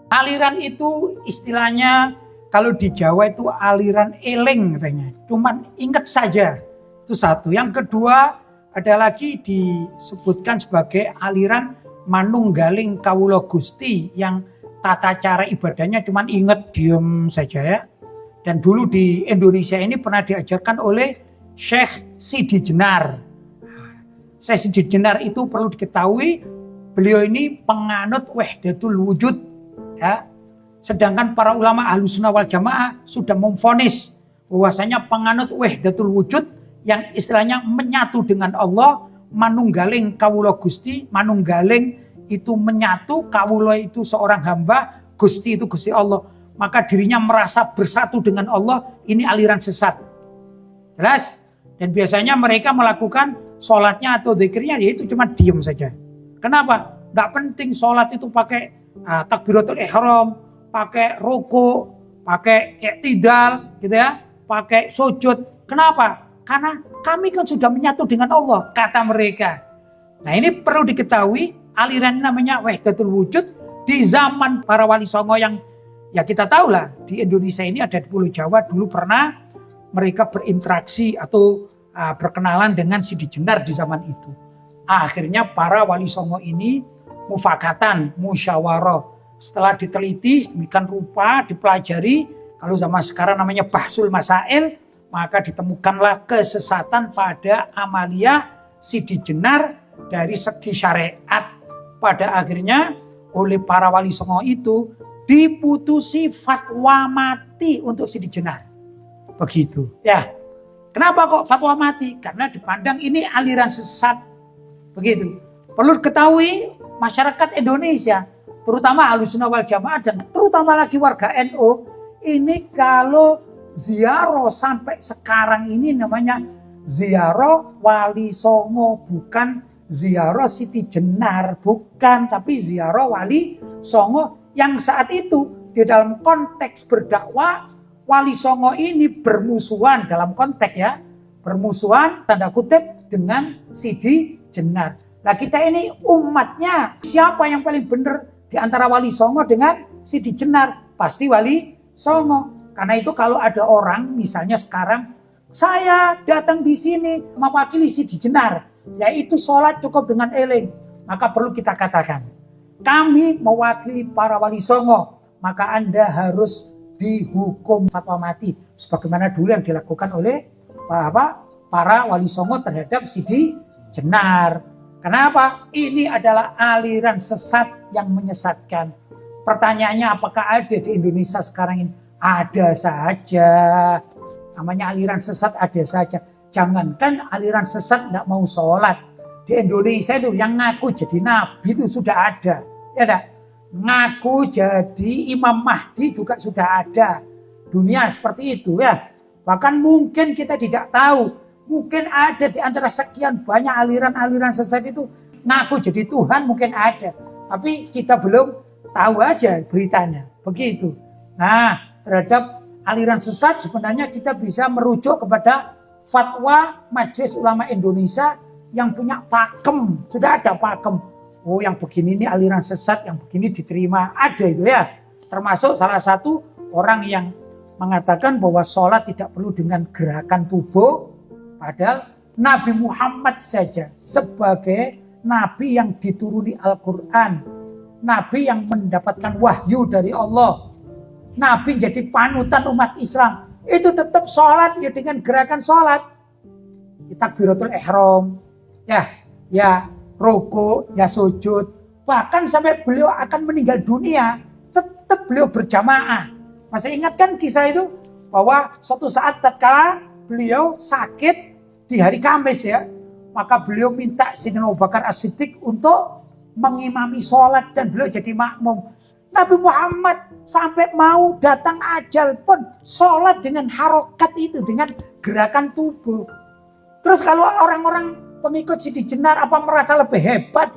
Aliran itu istilahnya kalau di Jawa itu aliran eling katanya. Cuman ingat saja. Itu satu. Yang kedua ada lagi disebutkan sebagai aliran manunggaling kawula Gusti yang tata cara ibadahnya cuman ingat diem saja ya. Dan dulu di Indonesia ini pernah diajarkan oleh Syekh Sidi Jenar. Syekh Sidi Jenar itu perlu diketahui beliau ini penganut wahdatul wujud ya. Sedangkan para ulama Ahlussunnah wal Jamaah sudah memvonis bahwasanya penganut wahdatul wujud yang istilahnya menyatu dengan Allah, manunggaling kawula Gusti, manunggaling itu menyatu, kawula itu seorang hamba, Gusti itu Gusti Allah. Maka dirinya merasa bersatu dengan Allah, ini aliran sesat. Jelas? Dan biasanya mereka melakukan sholatnya atau zikirnya yaitu cuma diam saja. Kenapa? Tidak penting sholat itu pakai takbiratul ihram, pakai ruku, pakai i'tidal, gitu ya, pakai sujud. Kenapa? Karena kami kan sudah menyatu dengan Allah, kata mereka. Nah ini perlu diketahui, aliran namanya wahdatul wujud di zaman para wali songo yang ya kita tahu lah di Indonesia ini ada di Pulau Jawa dulu pernah mereka berinteraksi atau berkenalan dengan Sidi Jenar di zaman itu. Akhirnya para wali songo ini mufakatan, musyawarah. Setelah diteliti, demikian rupa, dipelajari, kalau zaman sekarang namanya bahsul masail, maka ditemukanlah kesesatan pada amaliyah Sidi Jenar dari segi syariat. Pada akhirnya oleh para wali songo itu diputusi fatwa mati untuk Sidi Jenar. Begitu ya. Kenapa kok fatwa mati? Karena dipandang ini aliran sesat. Begitu. Perlu diketahui masyarakat Indonesia, terutama Ahlussunnah wal Jamaah dan terutama lagi warga NU, ini kalau ziarah sampai sekarang ini namanya ziarah Wali Songo, bukan ziarah Siti Jenar, bukan, tapi ziarah Wali Songo yang saat itu di dalam konteks berdakwah Wali Songo ini bermusuhan dalam konteks ya, bermusuhan tanda kutip dengan Sidi Jenar. Nah kita ini umatnya, siapa yang paling benar di antara Wali Songo dengan Sidi Jenar? Pasti Wali Songo. Karena itu kalau ada orang misalnya sekarang, saya datang di sini mewakili Sidi Jenar, yaitu sholat cukup dengan eling. Maka perlu kita katakan, kami mewakili para Wali Songo, maka Anda harus dihukum fatwa mati. Sebagaimana dulu yang dilakukan oleh para Wali Songo terhadap Sidi Jenar. Kenapa? Ini adalah aliran sesat yang menyesatkan. Pertanyaannya apakah ada di Indonesia sekarang ini? Ada saja. Namanya aliran sesat ada saja. Jangankan aliran sesat tidak mau sholat. Di Indonesia itu yang ngaku jadi nabi itu sudah ada. Ya enggak? Ngaku jadi Imam Mahdi juga sudah ada. Dunia seperti itu ya. Bahkan mungkin kita tidak tahu. Mungkin ada di antara sekian banyak aliran-aliran sesat itu ngaku jadi Tuhan mungkin ada. Tapi kita belum tahu aja beritanya. Begitu. Nah terhadap aliran sesat sebenarnya kita bisa merujuk kepada fatwa Majelis Ulama Indonesia yang punya pakem. Sudah ada pakem. Oh yang begini ini aliran sesat, yang begini diterima. Ada itu ya. Termasuk salah satu orang yang mengatakan bahwa sholat tidak perlu dengan gerakan tubuh. Padahal Nabi Muhammad saja sebagai Nabi yang dituruni Al-Quran. Nabi yang mendapatkan wahyu dari Allah. Nabi jadi panutan umat Islam. Itu tetap sholat ya dengan gerakan sholat. Takbiratul ihram. Ya ruku, ya sujud. Bahkan sampai beliau akan meninggal dunia. Tetap beliau berjamaah. Masih ingat kan kisah itu? Bahwa suatu saat tatkala beliau sakit di hari Kamis ya, maka beliau minta Sayyidina Abu Bakar As-Siddiq untuk mengimami sholat dan beliau jadi makmum. Nabi Muhammad sampai mau datang ajal pun sholat dengan harokat itu, dengan gerakan tubuh. Terus kalau orang-orang pengikut Sidi Jenar apa merasa lebih hebat,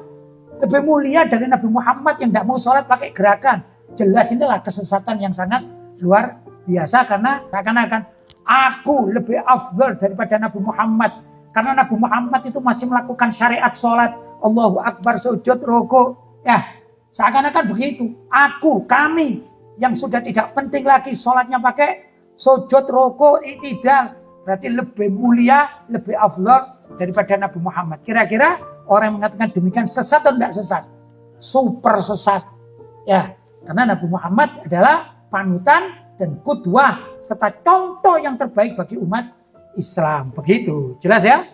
lebih mulia dari Nabi Muhammad yang tidak mau sholat pakai gerakan? Jelas inilah kesesatan yang sangat luar biasa karena seakan-akan aku lebih afdal daripada Nabi Muhammad. Karena Nabi Muhammad itu masih melakukan syariat sholat. Allahu Akbar, sujud, ruku. Ya, Seakan-akan begitu. Aku, kami yang sudah tidak penting lagi sholatnya pakai sujud, roko, itidal. Berarti lebih mulia, lebih afdal daripada Nabi Muhammad. Kira-kira orang yang mengatakan demikian sesat atau tidak sesat? Super sesat. Ya, karena Nabi Muhammad adalah panutan dan qudwah serta contoh yang terbaik bagi umat Islam. Begitu. Jelas ya?